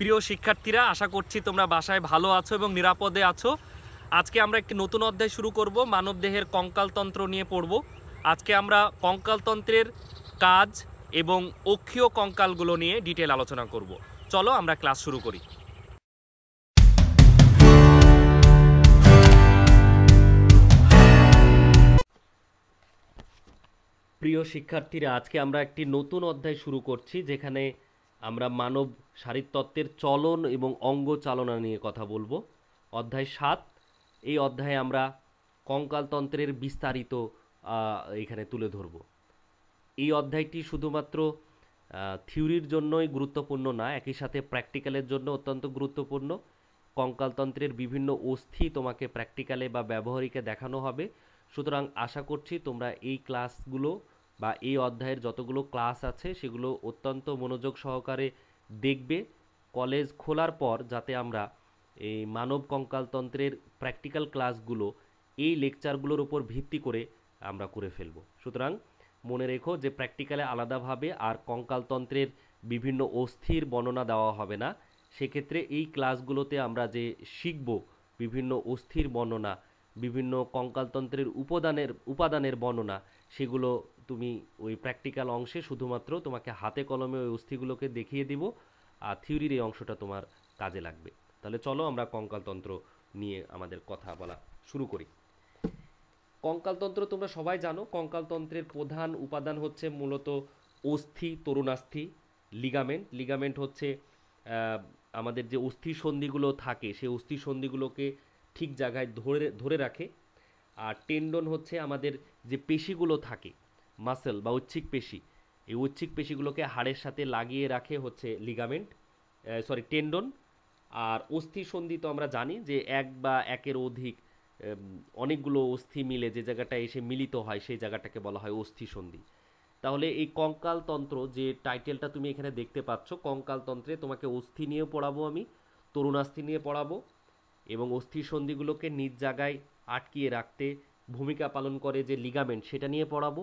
প্রিয় শিক্ষার্থীরা, আশা করছি তোমরা বাসায় ভালো আছো এবং নিরাপদে আছো। আজকে আমরা একটি নতুন অধ্যায় শুরু করব, মানবদেহের কঙ্কালতন্ত্র নিয়ে পড়ব। আজকে আমরা কঙ্কালতন্ত্রের কাজ এবং অক্ষীয় কঙ্কালগুলো নিয়ে ডিটেল আলোচনা করব। চলো আমরা ক্লাস শুরু করি। প্রিয় শিক্ষার্থীরা, আজকে আমরা একটি নতুন অধ্যায় শুরু করছি, যেখানে আমরা মানব শারীরতত্ত্বের চলন এবং অঙ্গ চালনা নিয়ে কথা বলবো। অধ্যায় 7। এই অধ্যায়ে আমরা কঙ্কালতন্ত্রের বিস্তারিত এখানে তুলে ধরব। এই অধ্যায়টি শুধুমাত্র থিওরির জন্যই গুরুত্বপূর্ণ না, একই সাথে প্র্যাকটিক্যালের জন্য অত্যন্ত গুরুত্বপূর্ণ। কঙ্কালতন্ত্রের বিভিন্ন অস্থি তোমাকে প্র্যাকটিক্যালে বা ব্যবহারিকে দেখানো হবে। সুতরাং আশা করছি তোমরা এই ক্লাসগুলো বা এই অধ্যায়ের যতগুলো ক্লাস আছে সেগুলো অত্যন্ত মনোযোগ সহকারে দেখবে। কলেজ খোলার পর যাতে আমরা এই মানব কঙ্কালতন্ত্রের প্র্যাকটিক্যাল ক্লাসগুলো এই লেকচারগুলোর উপর ভিত্তি করে আমরা করে ফেলব। সুতরাং মনে রেখো যে প্র্যাকটিক্যালে আলাদাভাবে আর কঙ্কালতন্ত্রের বিভিন্ন অস্থির বর্ণনা দেওয়া হবে না। সেক্ষেত্রে এই ক্লাসগুলোতে আমরা যে শিখব বিভিন্ন অস্থির বর্ণনা, বিভিন্ন কঙ্কালতন্ত্রের উপাদানের বর্ণনা, সেগুলো তুমি ওই প্র্যাকটিক্যাল অংশে শুধুমাত্র তোমাকে হাতে কলমে ওই অস্থিগুলোকে দেখিয়ে দিব, আর থিওরির এই অংশটা তোমার কাজে লাগবে। তাহলে চলো আমরা কঙ্কালতন্ত্র নিয়ে আমাদের কথা বলা শুরু করি। কঙ্কালতন্ত্র তোমরা সবাই জানো। কঙ্কালতন্ত্রের প্রধান উপাদান হচ্ছে মূলত অস্থি, তরুণাস্থি, লিগামেন্ট। লিগামেন্ট হচ্ছে আমাদের যে অস্থি সন্ধিগুলো থাকে সেই অস্থি সন্ধিগুলোকে ঠিক জায়গায় ধরে ধরে রাখে। আর টেন্ডন হচ্ছে আমাদের যে পেশিগুলো থাকে, মাসেল বা ঐচ্ছিক পেশি, এই ঐচ্ছিক পেশিগুলোকে হাড়ের সাথে লাগিয়ে রাখে হচ্ছে লিগামেন্ট, টেন্ডন। আর অস্থি সন্ধি তো আমরা জানি যে এক বা একের অধিক অনেকগুলো অস্থি মিলে যে জায়গাটায় এসে মিলিত হয় সেই জায়গাটাকে বলা হয় অস্থি সন্ধি। তাহলে এই কঙ্কালতন্ত্র যে টাইটেলটা তুমি এখানে দেখতে পাচ্ছ, কঙ্কালতন্ত্রে তোমাকে অস্থি নিয়ে পড়াবো আমি, তরুণাস্থি নিয়ে পড়াবো, এবং অস্থি সন্ধিগুলোকে নিজ জায়গায় আটকিয়ে রাখতে ভূমিকা পালন করে যে লিগামেন্ট সেটা নিয়ে পড়াবো।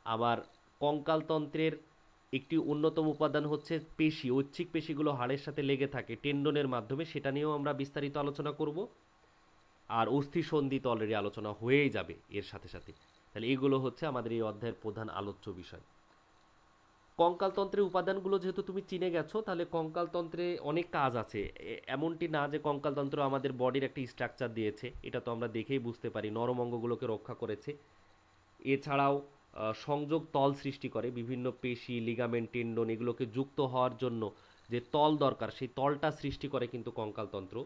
আবার কঙ্কালতন্ত্রের একটি অন্যতম উপাদান হচ্ছে পেশি, ঐচ্ছিক পেশিগুলো হাড়ের সাথে লেগে থাকে টেন্ডনের মাধ্যমে, সেটা নিয়েও আমরা বিস্তারিত আলোচনা করব। আর অস্থি সন্ধি তো অলরেডি আলোচনা হয়েই যাবে এর সাথে সাথে। তাহলে এগুলো হচ্ছে আমাদের এই অধ্যায়ের প্রধান আলোচ্য বিষয়। কঙ্কালতন্ত্রের উপাদানগুলো যেহেতু তুমি চিনে গেছো, তাহলে কঙ্কালতন্ত্রে অনেক কাজ আছে। এমনটি না যে কঙ্কালতন্ত্র আমাদের বডির একটা স্ট্রাকচার দিয়েছে, এটা তো আমরা দেখেই বুঝতে পারি, নরম অঙ্গগুলোকে রক্ষা করেছে। এছাড়াও সংযোগ তল সৃষ্টি করে, বিভিন্ন পেশি, লিগামেন্ট, টেন্ডন এগুলোকে যুক্ত হওয়ার জন্য যে তল দরকার সেই তলটা সৃষ্টি করে কিন্তু কঙ্কালতন্ত্র।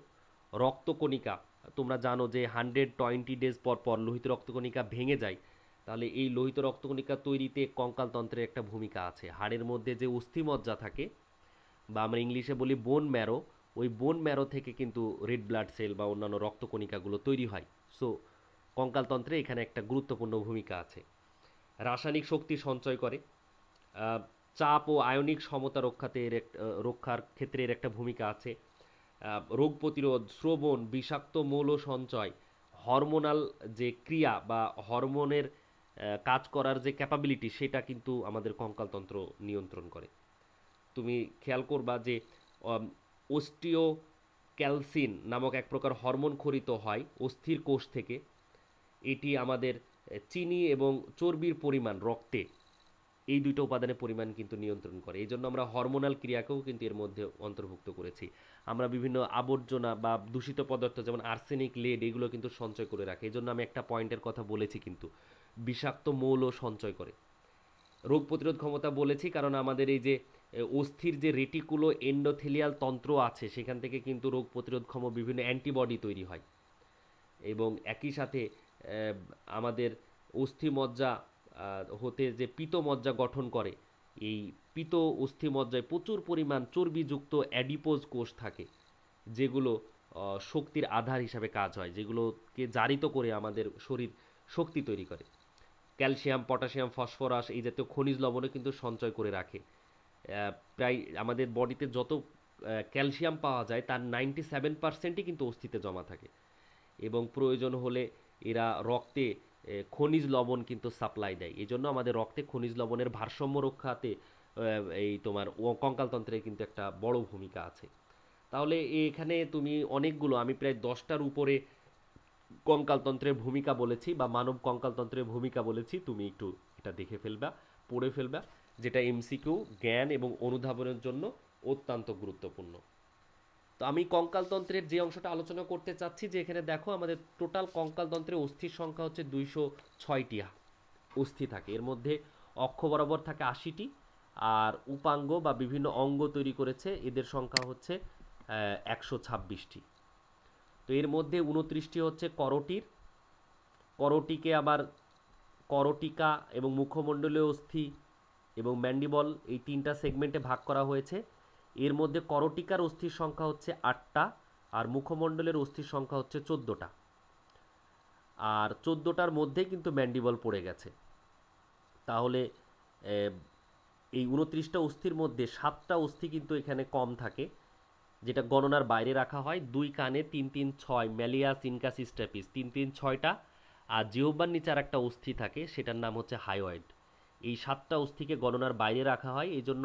রক্তকণিকা, তোমরা জানো যে 120 ডেজ পর পর লোহিত রক্তকণিকা ভেঙে যায়, তাহলে এই লোহিত রক্তকণিকা তৈরিতে কঙ্কালতন্ত্রের একটা ভূমিকা আছে। হাড়ের মধ্যে যে অস্থিমজ্জা থাকে বা আমরা ইংলিশে বলি বোন ম্যারো, ওই বোন ম্যারো থেকে কিন্তু রেড ব্লাড সেল বা অন্যান্য রক্তকণিকাগুলো তৈরি হয়। সো কঙ্কালতন্ত্রে এখানে একটা গুরুত্বপূর্ণ ভূমিকা আছে। রাসায়নিক শক্তি সঞ্চয় করে, চাপ ও আয়নিক সমতা রক্ষার ক্ষেত্রে এর একটা ভূমিকা আছে। রোগ প্রতিরোধ, শ্রবণ, বিষাক্ত মৌল সঞ্চয়, হরমোনাল যে ক্রিয়া বা হরমোনের কাজ করার যে ক্যাপাবিলিটি সেটা কিন্তু আমাদের কঙ্কালতন্ত্র নিয়ন্ত্রণ করে। তুমি খেয়াল করবা যে অস্টিও ক্যালসিন নামক এক প্রকার হরমোন খরিত হয় অস্থির কোষ থেকে। এটি আমাদের চিনি এবং চর্বির পরিমাণ রক্তে, এই দুটো উপাদানের পরিমাণ কিন্তু নিয়ন্ত্রণ করে। এই জন্য আমরা হরমোনাল ক্রিয়াকেও কিন্তু এর মধ্যে অন্তর্ভুক্ত করেছি। আমরা বিভিন্ন আবর্জনা বা দূষিত পদার্থ যেমন আর্সেনিক, লেড এগুলো কিন্তু সঞ্চয় করে রাখে। এই জন্য আমি একটা পয়েন্টের কথা বলেছি, কিন্তু বিষাক্ত মৌল সঞ্চয় করে। রোগ প্রতিরোধ ক্ষমতা বলেছি কারণ আমাদের এই যে অস্থির যে রেটিকুলো এন্ডোথেলিয়াল তন্ত্র আছে সেখান থেকে কিন্তু রোগ প্রতিরোধক্ষম বিভিন্ন অ্যান্টিবডি তৈরি হয়। এবং একই সাথে আমাদের অস্থিমজ্জা হতে যে পিত্তমজ্জা গঠন করে, এই পিত্ত অস্থিমজ্জায় প্রচুর পরিমাণ চর্বিযুক্ত অ্যাডিপোজ কোষ থাকে, যেগুলো শক্তির আধার হিসাবে কাজ হয়, যেগুলোকে জারিত করে আমাদের শরীর শক্তি তৈরি করে। ক্যালসিয়াম, পটাশিয়াম, ফসফরাস এই জাতীয় খনিজ লবণও কিন্তু সঞ্চয় করে রাখে। প্রায় আমাদের বডিতে যত ক্যালসিয়াম পাওয়া যায় তার 97%ই কিন্তু অস্থিতে জমা থাকে, এবং প্রয়োজন হলে এরা রক্তে খনিজ লবণ কিন্তু সাপ্লাই দেয়। এই জন্য আমাদের রক্তে খনিজ লবণের ভারসাম্য রক্ষাতে এই তোমার কঙ্কালতন্ত্রের কিন্তু একটা বড় ভূমিকা আছে। তাহলে এখানে তুমি অনেকগুলো, আমি প্রায় 10টার উপরে কঙ্কালতন্ত্রের ভূমিকা বলেছি বা মানব কঙ্কালতন্ত্রের ভূমিকা বলেছি, তুমি একটু এটা দেখে ফেলবা, পড়ে ফেলবা, যেটা এমসিকিউ জ্ঞান এবং অনুধাবনের জন্য অত্যন্ত গুরুত্বপূর্ণ। তো আমি কঙ্কালতন্ত্রের যে অংশটা আলোচনা করতে চাচ্ছি, যে এখানে দেখো আমাদের টোটাল কঙ্কালতন্ত্রের অস্থির সংখ্যা হচ্ছে 206টি অস্থি থাকে। এর মধ্যে অক্ষ বরাবর থাকে 80টি, আর উপাঙ্গ বা বিভিন্ন অঙ্গ তৈরি করেছে এদের সংখ্যা হচ্ছে 126টি। তো এর মধ্যে 29টি হচ্ছে করটির, করটিকে আবার করটিকা এবং মুখমণ্ডলীয় অস্থি এবং ম্যান্ডিবল এই তিনটা সেগমেন্টে ভাগ করা হয়েছে। এর মধ্যে করটিকার অস্থির সংখ্যা হচ্ছে 8টা, আর মুখমণ্ডলের অস্থির সংখ্যা হচ্ছে 14টা। আর 14টার মধ্যে কিন্তু ম্যান্ডিবল পড়ে গেছে। তাহলে এই 29টা অস্থির মধ্যে 7টা অস্থি কিন্তু এখানে কম থাকে, যেটা গণনার বাইরে রাখা হয়। 2 কানে 3 3 6 ম্যালিয়াস ইনকাস স্ট্যাপিস 3 3 6টা, আর জিহ্বার নিচে আর একটা অস্থি থাকে, সেটার নাম হচ্ছে হাইওয়েড। এই 7টা অস্থিকে গণনার বাইরে রাখা হয়, এই জন্য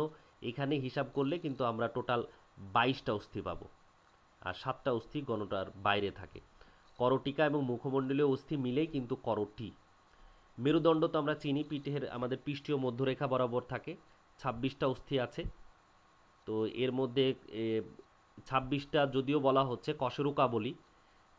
এখানে হিসাব করলে কিন্তু আমরা টোটাল 22টা অস্থি পাবো, আর 7টা অস্থি গণনার বাইরে থাকে। করটিকা এবং মুখমণ্ডলীয় অস্থি মিলেই কিন্তু করটি। মেরুদণ্ড তো আমরা চিনি, পিঠের আমাদের পৃষ্ঠীয় মধ্যরেখা বরাবর থাকে। 26টা অস্থি আছে। তো এর মধ্যে 26টা যদিও বলা হচ্ছে কশেরুকা বলি,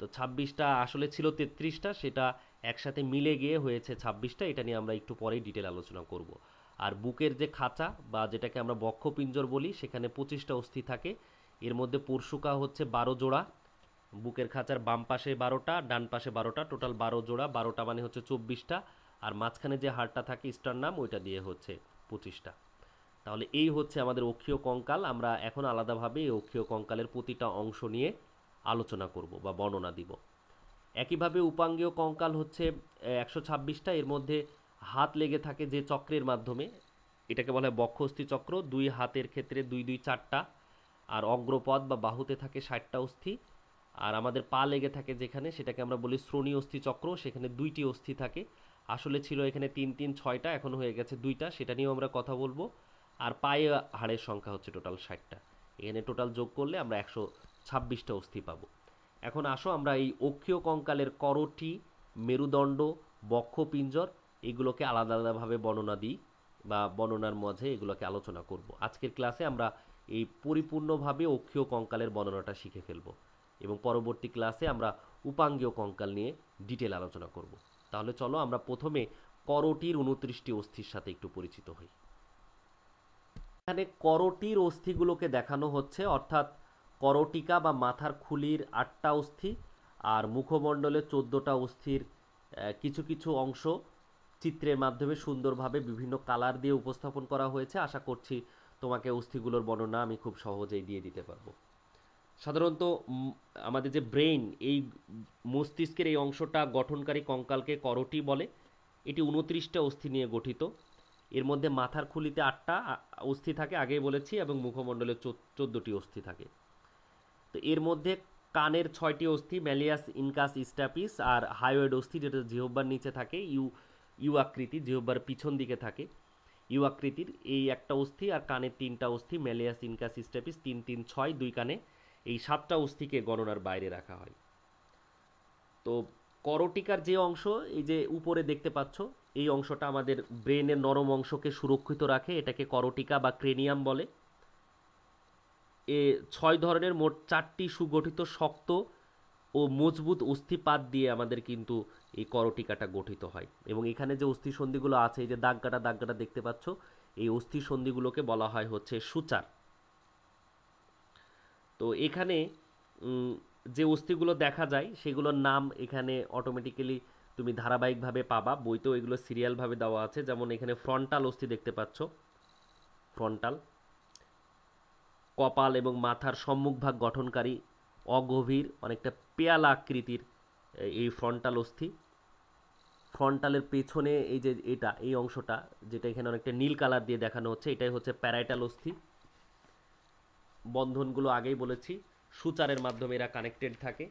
তো 26টা আসলে ছিল 33টা, সেটা একসাথে মিলে গিয়ে হয়েছে 26টা। এটা নিয়ে আমরা একটু পরেই ডিটেল আলোচনা করব। আর বুকের যে খাঁচা বা যেটাকে আমরা বক্ষপিঞ্জর বলি, সেখানে 25টা অস্থি থাকে। এর মধ্যে পরশুকা হচ্ছে 12 জোড়া, বুকের খাঁচার বাম পাশে 12টা, ডান পাশে 12টা, টোটাল 12 জোড়া। 12টা মানে হচ্ছে 24টা। আর মাঝখানে যে হাড়টা থাকে স্টারনাম, ওইটা দিয়ে হচ্ছে 25টা। তাহলে এই হচ্ছে আমাদের অক্ষীয় কঙ্কাল। আমরা এখন আলাদাভাবে এই অক্ষীয় কঙ্কালের প্রতিটা অংশ নিয়ে আলোচনা করব বা বর্ণনা দিব। একইভাবে উপাঙ্গীয় কঙ্কাল হচ্ছে 126টা। এর মধ্যে হাত লেগে থাকে যে চক্রের মাধ্যমে, এটাকে বলা হয় বক্ষঅস্থি চক্র। 2 হাতের ক্ষেত্রে 2 2 4টা, আর অগ্রপদ বা বাহুতে থাকে 60টা অস্থি। আর আমাদের পা লেগে থাকে যেখানে, সেটাকে আমরা বলি শ্রোণী অস্থি চক্র, সেখানে 2টি অস্থি থাকে। আসলে ছিল এখানে 3 3 6টা, এখন হয়ে গেছে 2টা, সেটা নিয়েও আমরা কথা বলবো। আর পায়ে হাড়ের সংখ্যা হচ্ছে টোটাল 60টা। এখানে টোটাল যোগ করলে আমরা 126টা অস্থি পাবো। এখন আসো আমরা এই অক্ষীয় কঙ্কালের করটি, মেরুদণ্ড, বক্ষপিঞ্জর এগুলোকে আলাদা আলাদাভাবে বর্ণনা দিই বা বর্ণনার মাঝে এগুলোকে আলোচনা করব। আজকের ক্লাসে আমরা এই পরিপূর্ণভাবে অক্ষীয় কঙ্কালের বর্ণনাটা শিখে ফেলব এবং পরবর্তী ক্লাসে আমরা উপাঙ্গীয় কঙ্কাল নিয়ে ডিটেল আলোচনা করব। তাহলে চলো আমরা প্রথমে করটির 29টি অস্থির সাথে একটু পরিচিত হই। এখানে করটির অস্থিগুলোকে দেখানো হচ্ছে, অর্থাৎ করটিকা বা মাথার খুলির 8টা অস্থি আর মুখমণ্ডলে 14টা অস্থির কিছু কিছু অংশ চিত্রের মাধ্যমে সুন্দরভাবে বিভিন্ন কালার দিয়ে উপস্থাপন করা হয়েছে। আশা করছি তোমাকে অস্থিগুলোর বর্ণনা আমি খুব সহজেই দিয়ে দিতে পারবো। সাধারণত আমাদের যে ব্রেইন, এই মস্তিষ্কের এই অংশটা গঠনকারী কঙ্কালকে করটি বলে। এটি 29টা অস্থি নিয়ে গঠিত। এর মধ্যে মাথার খুলিতে 8টা অস্থি থাকে, আগেই বলেছি, এবং মুখমণ্ডলে 14টি অস্থি থাকে। তো এর মধ্যে কানের 6টি অস্থি, ম্যালিয়াস ইনকাস স্ট্যাপিস, আর হাইওয়েড অস্থি, যেটা জিহ্বার নিচে থাকে, ইউ আকৃতি, জিহ্বার পিছন দিকে থাকে ইউ আকৃতির এই একটা অস্থি। আর কানের 3টা অস্থি, ম্যালিয়াস ইনকাস স্ট্যাপিস 3 3 6 2 কানে। এই 7টা অস্থিকে গণনার বাইরে রাখা হয়। তো করটিকার যে অংশ, এই যে উপরে দেখতে পাচ্ছ, এই অংশটা আমাদের ব্রেনের নরম অংশকে সুরক্ষিত রাখে, এটাকে করটিকা বা ক্রেনিয়াম বলে। 6 ধরনের মোট 4টি সুগঠিত শক্ত ও মজবুত অস্থিপাত দিয়ে আমাদের কিন্তু এই করটিকাটা গঠিত হয়। এবং এখানে যে অস্থিসন্ধিগুলো আছে, এই যে দাগকাটা দাগকাটা দেখতে পাচ্ছ, এই অস্থিসন্ধিগুলোকে বলা হয় হচ্ছে সূচার। তো এখানে যে অস্থিগুলো দেখা যায় সেগুলোর নাম এখানে অটোমেটিক্যালি তুমি ধারাবাহিকভাবে পাবা, বইতেও এগুলো সিরিয়ালভাবে দেওয়া আছে। যেমন এখানে ফ্রন্টাল অস্থি দেখতে পাচ্ছ, ফ্রন্টাল। কপাল এবং মাথার সম্মুখভাগ গঠনকারী অগভীর অনেকটা পেয়ালা আকৃতির এই ফ্রন্টাল অস্থি। ফ্রন্টালের পেছনে এই যে এই অংশটা, যেটা এখানে অনেকটা নীল কালার দিয়ে দেখানো হচ্ছে, এটাই হচ্ছে প্যারাইটাল অস্থি। বন্ধনগুলো আগেই বলেছি, সূচারের মাধ্যমে এরা কানেক্টেড থাকে।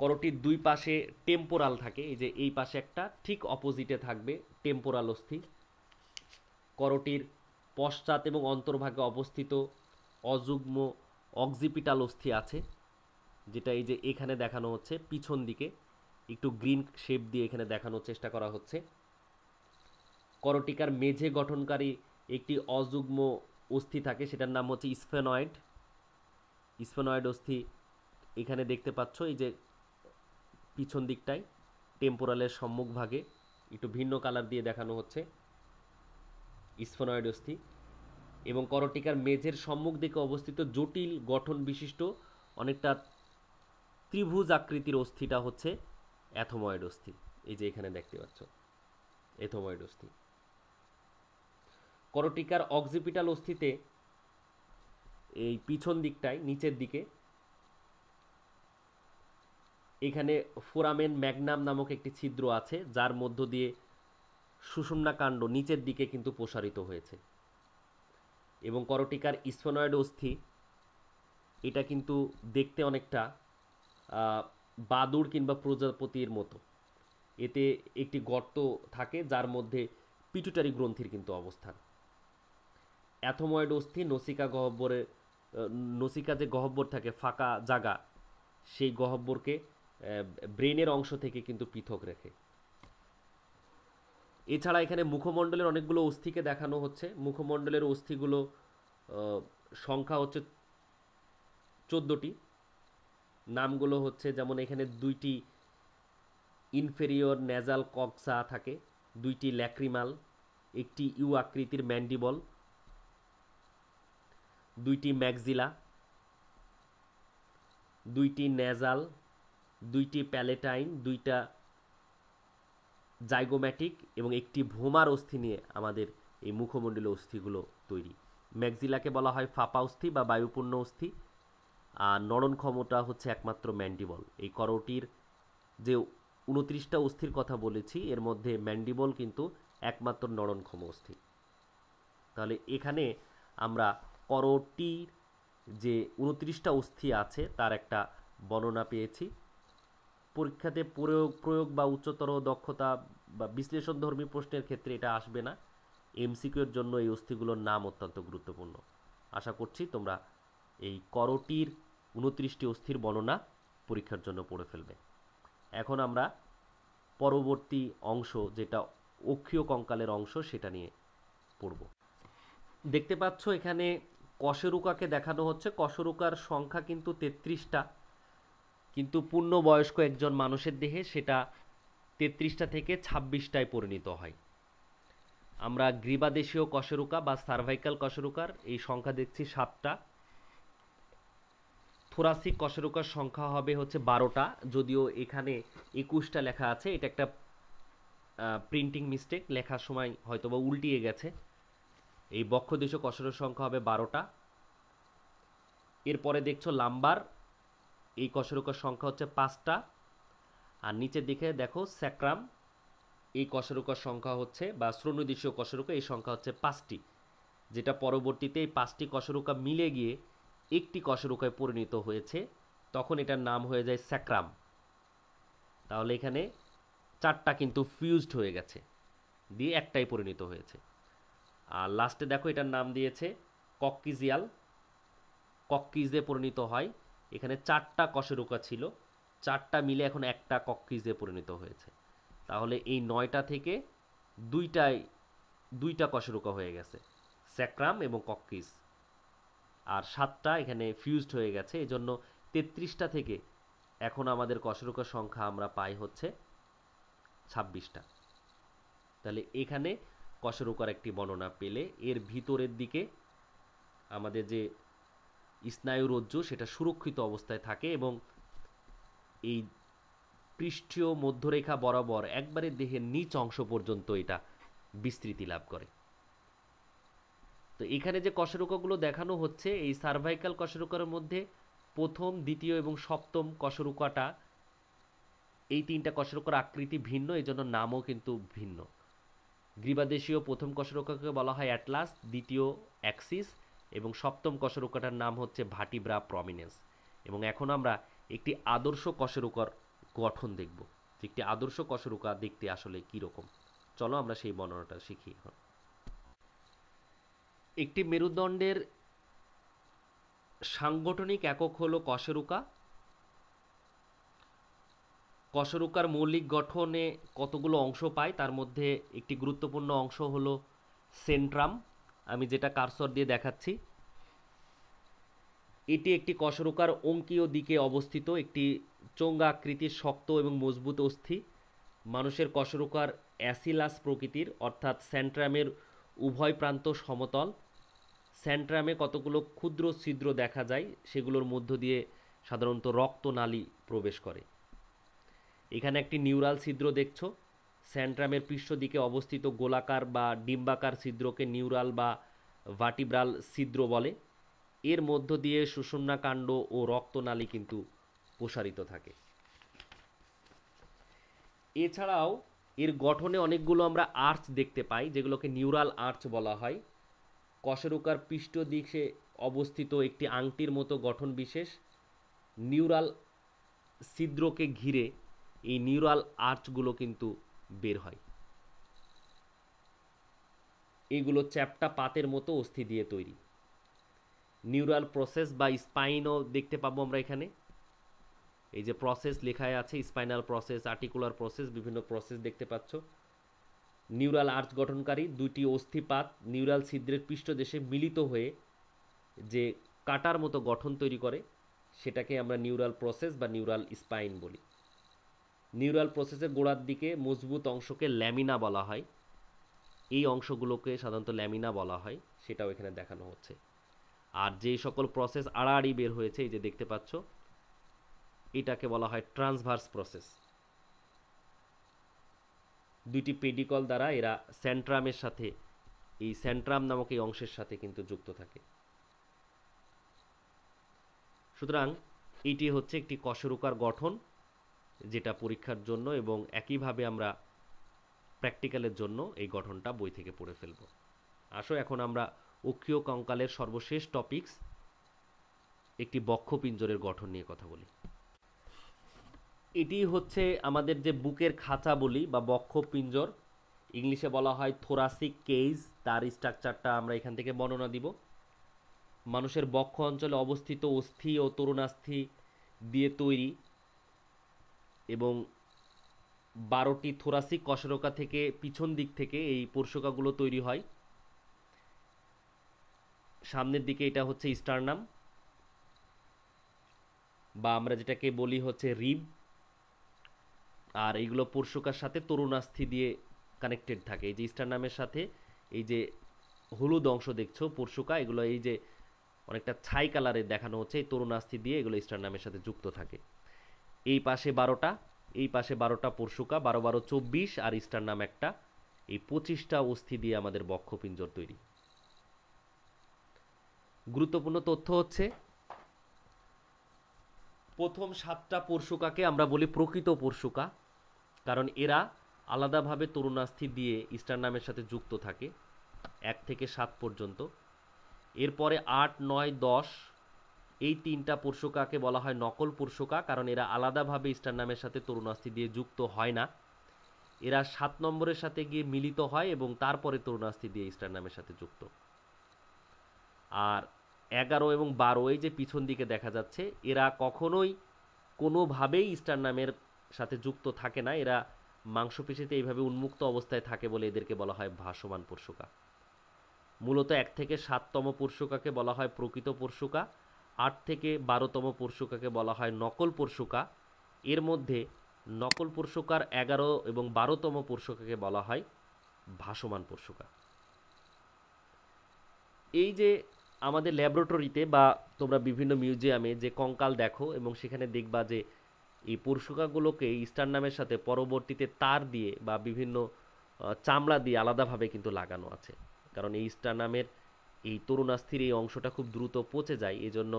করটির 2 পাশে টেম্পোরাল থাকে, এই যে এই পাশে একটা, ঠিক অপোজিটে থাকবে টেম্পোরাল অস্থি। করটির পশ্চাৎ এবং অন্তর্ভাগে অবস্থিত অযুগ্ম অক্সিপিটাল অস্থি আছে, যেটা এই যে এখানে দেখানো হচ্ছে পিছন দিকে একটু গ্রিন শেপ দিয়ে এখানে দেখানোর চেষ্টা করা হচ্ছে। করটিকার মেঝে গঠনকারী একটি অযুগ্ম অস্থি থাকে, সেটার নাম হচ্ছে স্ফেনয়েড। স্ফেনয়েড অস্থি এখানে দেখতে পাচ্ছ, এই যে পিছন দিকটায় টেম্পোরালের সম্মুখভাগে একটু ভিন্ন কালার দিয়ে দেখানো হচ্ছে স্ফেনয়েড অস্থি। এবং করটিকার মেঝের সম্মুখ দিকে অবস্থিত জটিল গঠন বিশিষ্ট অনেকটা ত্রিভুজ আকৃতির অস্থিটা হচ্ছে অ্যাথময়েড অস্থি। এই যে এখানে দেখতে পাচ্ছ অ্যাথময়েড অস্থি। করটিকার অক্সিপিটাল অস্থিতে এই পিছন দিকটায় নিচের দিকে এখানে ফোরামেন ম্যাগনাম নামক একটি ছিদ্র আছে, যার মধ্য দিয়ে সুষুম্না কাণ্ড নিচের দিকে কিন্তু প্রসারিত হয়েছে। এবং করটিকার স্ফেনয়েড অস্থি এটা কিন্তু দেখতে অনেকটা বাদুড় কিংবা প্রজাপতির মতো। এতে একটি গর্ত থাকে যার মধ্যে পিটুটারি গ্রন্থির কিন্তু অবস্থান। অ্যাথময়েড অস্থি নসিকা গহ্বরে, নসিকা যে গহ্বর থাকে ফাঁকা জায়গা, সেই গহ্বরকে ব্রেনের অংশ থেকে কিন্তু পৃথক রাখে। এছাড়া এখানে মুখমণ্ডলের অনেকগুলো অস্থিকে দেখানো হচ্ছে। মুখমণ্ডলের অস্থিগুলো সংখ্যা হচ্ছে 14টি। নামগুলো হচ্ছে যেমন এখানে 2টি ইনফেরিয়র নেজাল কক্সা থাকে, 2টি ল্যাক্রিমাল, একটি ইউ আকৃতির ম্যান্ডিবল, 2টি ম্যাক্সিলা, 2টি নেজাল, 2টি প্যালেটাইন, 2টা জাইগোম্যাটিক এবং একটি ভোমার অস্থি নিয়ে আমাদের এই মুখমণ্ডলীয় অস্থিগুলো তৈরি। ম্যাক্সিলাকে বলা হয় ফাঁপা অস্থি বা বায়ুপূর্ণ অস্থি, আর নড়ন ক্ষমতা হচ্ছে একমাত্র ম্যান্ডিবল। এই করটির যে 29টা অস্থির কথা বলেছি, এর মধ্যে ম্যান্ডিবল কিন্তু একমাত্র নড়নক্ষম অস্থি। তাহলে এখানে আমরা করটির যে 29টা অস্থি আছে তার একটা বর্ণনা পেয়েছি। পরীক্ষাতে প্রয়োগ বা উচ্চতর দক্ষতা বা বিশ্লেষণধর্মী প্রশ্নের ক্ষেত্রে এটা আসবে না। এমসিকিউর জন্য এই অস্থিগুলোর নাম অত্যন্ত গুরুত্বপূর্ণ। আশা করছি তোমরা এই করটির 29টি অস্থির বর্ণনা পরীক্ষার জন্য পড়ে ফেলবে। এখন আমরা পরবর্তী অংশ, যেটা অক্ষীয় কঙ্কালের অংশ, সেটা নিয়ে পড়ব। দেখতে পাচ্ছ এখানে কশেরুকাকে দেখানো হচ্ছে। কশেরুকার সংখ্যা কিন্তু 33টা, কিন্তু পূর্ণবয়স্ক একজন মানুষের দেহে সেটা 33টা থেকে 26টায় পরিণত হয়। আমরা গ্রীবাদেশীয় কশেরুকা বা সার্ভাইকাল কশেরুকার এই সংখ্যা দেখছি 7টা। থোরাসিক কশেরুকার সংখ্যা হবে হচ্ছে 12টা, যদিও এখানে 21টা লেখা আছে। এটা একটা প্রিন্টিং মিস্টেক, লেখার সময় হয়তোবা উল্টিয়ে গেছে। এই বক্ষদেশীয় কশেরুর সংখ্যা হবে 12টা। এরপরে দেখছো লাম্বার, এই কশেরুকার সংখ্যা হচ্ছে 5টা। আর নিচের দিকে দেখো স্যাক্রাম, এই কশেরুকার সংখ্যা হচ্ছে, বা শ্রোণীদেশীয় কশেরুকা, এই সংখ্যা হচ্ছে 5টি, যেটা পরবর্তীতে এই 5টি কশেরুকা মিলে গিয়ে একটি কশেরুকায় পরিণত হয়েছে, তখন এটার নাম হয়ে যায় স্যাক্রাম। তাহলে এখানে 4টা কিন্তু ফিউজড হয়ে গেছে, দিয়ে একটাই পরিণত হয়েছে। আর লাস্টে দেখো এটার নাম দিয়েছে কক্কিজিয়াল, কক্কিজে পরিণত হয়। এখানে 4টা কশেরুকা ছিল, 4টা মিলে এখন একটা কক্কিজে পরিণত হয়েছে। তাহলে এই 9টা থেকে দুইটা কশেরুকা হয়ে গেছে, স্যাক্রাম এবং কক্কিজ। আর 7টা এখানে ফিউজড হয়ে গেছে, এজন্য 33টা থেকে এখন আমাদের কশেরুকার সংখ্যা আমরা পাই হচ্ছে 26টা। তাহলে এখানে কশেরুকার একটি বর্ণনা পেলে, এর ভিতরের দিকে আমাদের যে স্নায়ুরজ্জু সেটা সুরক্ষিত অবস্থায় থাকে এবং এই পৃষ্ঠীয় মধ্যরেখা বরাবর একবারে দেহের নিচ অংশ পর্যন্ত এটা বিস্তৃতি লাভ করে। তো এখানে যে কশেরুকাগুলো দেখানো হচ্ছে, এই সার্ভাইকাল কশেরুকার মধ্যে প্রথম, দ্বিতীয় এবং সপ্তম কশেরুকাটা, এই 3টা কশেরুকার আকৃতি ভিন্ন, এই জন্য নামও কিন্তু ভিন্ন। গ্রীবাদেশীয় প্রথম কশেরুকাকে বলা হয় অ্যাটলাস, দ্বিতীয় অ্যাক্সিস, এবং সপ্তম কশেরুকাটার নাম হচ্ছে ভার্টিব্রা প্রমিনেন্স। এবং এখন আমরা একটি আদর্শ কশেরুকার গঠন দেখব, যে একটি আদর্শ কশেরুকা দেখতে আসলে কীরকম। চলো আমরা সেই বর্ণনাটা শিখি এখন। একটি মেরুদণ্ডের সাংগঠনিক একক হলো কশেরুকা। কশেরুকার মৌলিক গঠনে কতগুলো অংশ পায়, তার মধ্যে একটি গুরুত্বপূর্ণ অংশ হলো সেন্ট্রাম, আমি যেটা কার্সর দিয়ে দেখাচ্ছি। এটি একটি কশেরুকার অঙ্কীয় দিকে অবস্থিত একটি চোঙ্গা আকৃতির শক্ত এবং মজবুত অস্থি। মানুষের কশেরুকার অ্যাসিলাস প্রকৃতির, অর্থাৎ সেন্ট্রামের উভয় প্রান্ত সমতল। সেন্ট্রামে কতগুলো ক্ষুদ্র ছিদ্র দেখা যায়, সেগুলোর মধ্য দিয়ে সাধারণত রক্তনালী প্রবেশ করে। এখানে একটি নিউরাল ছিদ্র দেখছো। সেন্ট্রামের পৃষ্ঠ দিকে অবস্থিত গোলাকার বা ডিম্বাকার ছিদ্রকে নিউরাল বা ভার্টিব্রাল ছিদ্র বলে। এর মধ্য দিয়ে সুষুম্নাকাণ্ড ও রক্তনালী কিন্তু প্রসারিত থাকে। এছাড়াও এর গঠনে অনেকগুলো আমরা আর্চ দেখতে পাই, যেগুলোকে নিউরাল আর্চ বলা হয়। কশেরুকার পৃষ্ঠ দিকে অবস্থিত একটি আংটির মতো গঠন বিশেষ নিউরাল ছিদ্রকে ঘিরে এই নিউরাল আর্চগুলো কিন্তু বের হয়। এইগুলো চ্যাপ্টা পাতের মতো অস্থি দিয়ে তৈরি। নিউরাল প্রসেস বা স্পাইনও দেখতে পাবো আমরা এখানে। এই যে প্রসেস লেখায় আছে, স্পাইনাল প্রসেস, আর্টিকুলার প্রসেস, বিভিন্ন প্রসেস দেখতে পাচ্ছ। নিউরাল আর্চ গঠনকারী দুইটি অস্থিপাত নিউরাল ছিদ্রের পৃষ্ঠদেশে মিলিত হয়ে যে কাটার মতো গঠন তৈরি করে, সেটাকে আমরা নিউরাল প্রসেস বা নিউরাল স্পাইন বলি। নিউরাল প্রসেসের গোড়ার দিকে মজবুত অংশকে ল্যামিনা বলা হয়। এই অংশগুলোকে সাধারণত ল্যামিনা বলা হয়, সেটাও এখানে দেখানো হচ্ছে। আর যে সকল প্রসেস আড়াআড়ি বের হয়েছে, এই যে দেখতে পাচ্ছ, এটাকে বলা হয় ট্রান্সভার্স প্রসেস। দুইটি পেডিকল দ্বারা এরা সেন্ট্রামের সাথে, এই সেন্ট্রাম নামক এই অংশের সাথে কিন্তু যুক্ত থাকে। সুতরাং এটি হচ্ছে একটি কশেরুকার গঠন, যেটা পরীক্ষার জন্য এবং একইভাবে আমরা প্র্যাকটিক্যালের জন্য এই গঠনটা বই থেকে পড়ে ফেলব। আসো এখন আমরা অক্ষীয় কঙ্কালের সর্বশেষ টপিকস একটি বক্ষপিঞ্জরের গঠন নিয়ে কথা বলি। এটি হচ্ছে আমাদের যে বুকের খাঁচা বলি বা বক্ষপিঞ্জর, ইংলিশে বলা হয় থোরাসিক কেজ। তার স্ট্রাকচারটা আমরা এখান থেকে বর্ণনা দিব। মানুষের বক্ষ অঞ্চলে অবস্থিত অস্থি ও তরুণাস্থি দিয়ে তৈরি এবং 12টি থোরাসিক কশেরুকা থেকে পিছন দিক থেকে এই পর্ষকাগুলো তৈরি হয়। সামনের দিকে এটা হচ্ছে স্টারনাম বা আমরা যেটাকে বলি হচ্ছে রিব, আর এইগুলো পর্ষকার সাথে তরুণাস্থি দিয়ে কানেক্টেড থাকে। এই যে স্টারনামের সাথে এই যে হলুদ অংশ দেখছো পর্ষকা, এগুলো এই যে অনেকটা ছাই কালারের দেখানো হচ্ছে, এই তরুণাস্থি দিয়ে এগুলো স্টারনামের সাথে যুক্ত থাকে। এই পাশে 12টা, এই পাশে 12টা পর্ষকা, 12 12 24, আর স্টারনাম একটা, এই 25টা অস্থি দিয়ে আমাদের বক্ষপিঞ্জর তৈরি। গুরুত্বপূর্ণ তথ্য হচ্ছে প্রথম 7টা পর্ষকাকে আমরা বলি প্রকৃত পর্ষকা, কারণ এরা আলাদাভাবে তরুণাস্থি দিয়ে স্টারনামের সাথে যুক্ত থাকে 1 থেকে 7 পর্যন্ত। এরপরে 8 9 10 এই 3টা পর্ষকাকে বলা হয় নকল পর্ষকা, কারণ এরা আলাদাভাবে স্টারনামের সাথে তরুণাস্থি দিয়ে যুক্ত হয় না। এরা 7 নম্বরের সাথে গিয়ে মিলিত হয় এবং তারপরে তরুণাস্থি দিয়ে স্টারনামের সাথে যুক্ত। আর 11 এবং 12 এই যে পিছন দিকে দেখা যাচ্ছে, এরা কখনোই কোনোভাবেই স্টারনামের সাথে যুক্ত থাকে না। এরা মাংসপেশিতে এইভাবে উন্মুক্ত অবস্থায় থাকে বলে এদেরকে বলা হয় ভাসমান পর্ষকা। মূলত 1 থেকে 7তম পর্ষকাকে বলা হয় প্রকৃত পর্ষকা, 8 থেকে 12তম পর্ষকাকে বলা হয় নকল পর্ষকা। এর মধ্যে নকল পর্ষকার 11 এবং 12তম পর্ষকাকে বলা হয় ভাসমান পর্ষকা। এই যে আমাদের ল্যাবরেটরিতে বা তোমরা বিভিন্ন মিউজিয়ামে যে কঙ্কাল দেখো এবং সেখানে দেখবা যে এই পর্ষকাগুলোকে স্টারনামের সাথে পরবর্তীতে তার দিয়ে বা বিভিন্ন চামড়া দিয়ে আলাদাভাবে কিন্তু লাগানো আছে, কারণ এই স্টারনামের এই তরুণাস্থির এই অংশটা খুব দ্রুত পচে যায়। এজন্য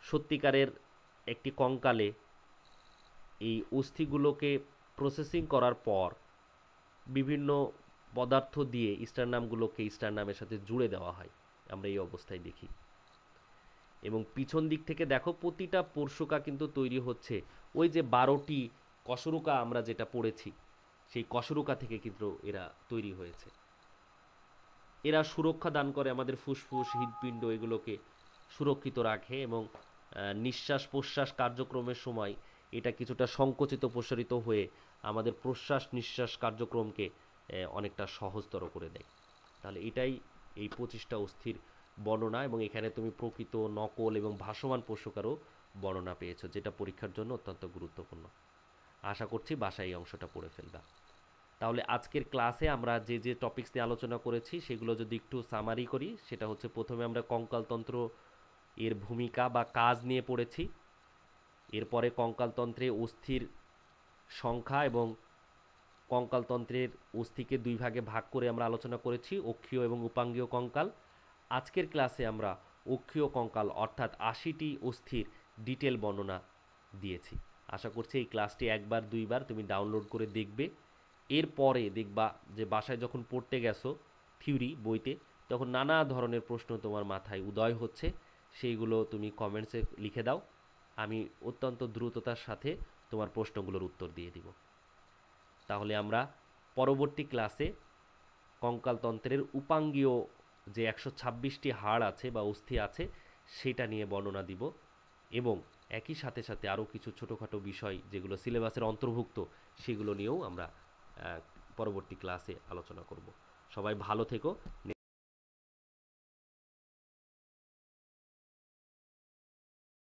সত্যিকারের একটি কঙ্কালে এই অস্থিগুলোকে প্রসেসিং করার পর বিভিন্ন পদার্থ দিয়ে স্টারনামগুলোকে স্টারনামের সাথে জুড়ে দেওয়া হয়, আমরা এই অবস্থায় দেখি। এবং পিছন দিক থেকে দেখো প্রতিটা পর্ষকা কিন্তু তৈরি হচ্ছে ওই যে 12টি কশেরুকা আমরা যেটা পড়েছি, সেই কশেরুকা থেকে কিন্তু এরা তৈরি হয়েছে। এরা সুরক্ষা দান করে আমাদের ফুসফুস হৃৎপিণ্ড এগুলোকে সুরক্ষিত রাখে এবং নিঃশ্বাস প্রশ্বাস কার্যক্রমের সময় এটা কিছুটা সংকুচিত প্রসারিত হয়ে আমাদের প্রশ্বাস নিঃশ্বাস কার্যক্রমকে অনেকটা সহজতর করে দেয়। তাহলে এটাই এই 25টা অস্থির বর্ণনা, এবং এখানে তুমি প্রকৃত নকল এবং ভাসমান পোষকারও বর্ণনা পেয়েছো, যেটা পরীক্ষার জন্য অত্যন্ত গুরুত্বপূর্ণ। আশা করছি বাসায় এই অংশটা পড়ে ফেলবা। তাহলে আজকের ক্লাসে আমরা যে যে টপিকস নিয়ে আলোচনা করেছি সেগুলো যদি একটু সামারি করি, সেটা হচ্ছে প্রথমে আমরা কঙ্কালতন্ত্র এর ভূমিকা বা কাজ নিয়ে পড়েছি। এরপরে কঙ্কালতন্ত্রে অস্থির সংখ্যা এবং কঙ্কালতন্ত্রের অস্থিকে দুই ভাগে ভাগ করে আমরা আলোচনা করেছি, অক্ষীয় এবং উপাঙ্গীয় কঙ্কাল। আজকের ক্লাসে আমরা অক্ষীয় কঙ্কাল অর্থাৎ 80টি অস্থির ডিটেল বর্ণনা দিয়েছি। আশা করছি এই ক্লাসটি একবার দুইবার তুমি ডাউনলোড করে দেখবে। এরপরে দেখবা যে বাসায় যখন পড়তে গেছো থিওরি বইতে, তখন নানা ধরনের প্রশ্ন তোমার মাথায় উদয় হচ্ছে, সেইগুলো তুমি কমেন্টসে লিখে দাও। আমি অত্যন্ত দ্রুততার সাথে তোমার প্রশ্নগুলোর উত্তর দিয়ে দিব। তাহলে আমরা পরবর্তী ক্লাসে কঙ্কালতন্ত্রের উপাঙ্গীয় যে 126টি হাড় আছে বা অস্থি আছে সেটা নিয়ে বর্ণনা দিব, এবং একই সাথে সাথে আরও কিছু ছোটোখাটো বিষয় যেগুলো সিলেবাসের অন্তর্ভুক্ত সেগুলো নিয়েও আমরা পরবর্তী ক্লাসে আলোচনা করব। সবাই ভালো থেকো।